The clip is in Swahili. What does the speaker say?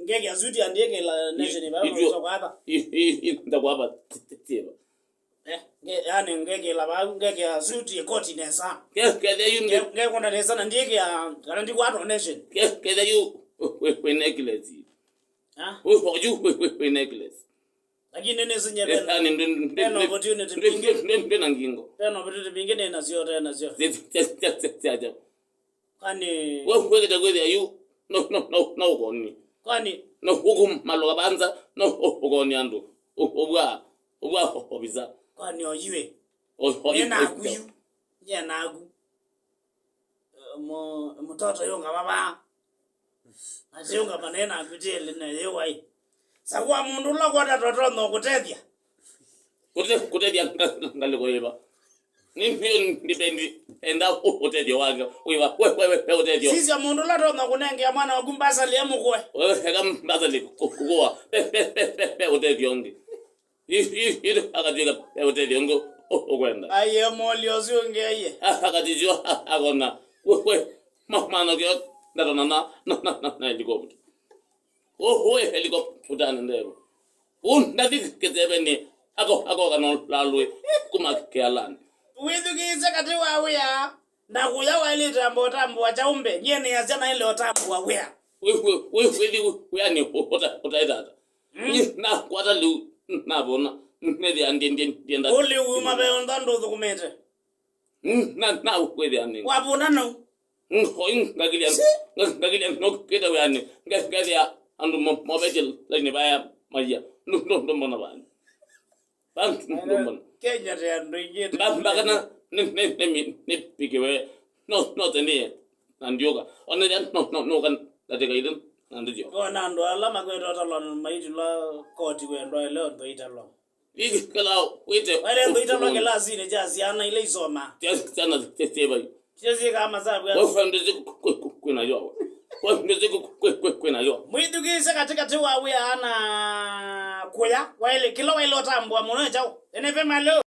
ngeke azuti andike la nation ba kwa hapa ndakwapa tiba yani ngeke la ba ngeke azuti koti nesa kede yu ngeke kona nesa ndike ya kana ndikwa nation kede yu we necklace we necklace lakini nene sinyebela yani ndeno opportunity ndena ngingo ndeno opportunity bingine na sio tena sio kwani we kede kwede ayu no ukoni kwani no ukumaloka banza no ukoni andu ubwa hobiza kwani oyiwe nena kuyu nagu mtoto yonga baba azionga manena akutele na yewai sakwa mundu la kwata toto no kutethia kutethia ngale koyeba nipendi enda utethio wake uiwa wewe utethio sisi mundu la toto kunenge mwana wa kumbasa liemu kwe wewe hega mbasa likuwa utethio ngi ile akajika utethio ngo okwenda aye molio zunge aye akatijua akona wewe mama kyo na helicopter we helicopter ndebo ndathi kezebeni ako kana lalwe kuma kealani withukize kati wawe ya na kuya wale tambo achaumbe nyene ya jana ile otambo wawe we yani utaidata na kwata lu na bona nedi andenda uli uma be ondando dokumete na we yani wabona no ngagilia no keda yani ngagilia andu mobile lakini baya magia no mbona bani ban Kenya ya ndingi bakana ne pikiwe no teni andioga onne no kan lateka ile andio kona ndo alama kweto talon maiti la koti kwendo leo ndo italo iki kala wete wale ndo italo kala zine jazi ana ile isoma sana teba chezi kama sababu wa fande kwena yo wa ndeze kwena yo mwidugise katika wawe ana kuya wale kilo wale otambwa muno chao ene vema leo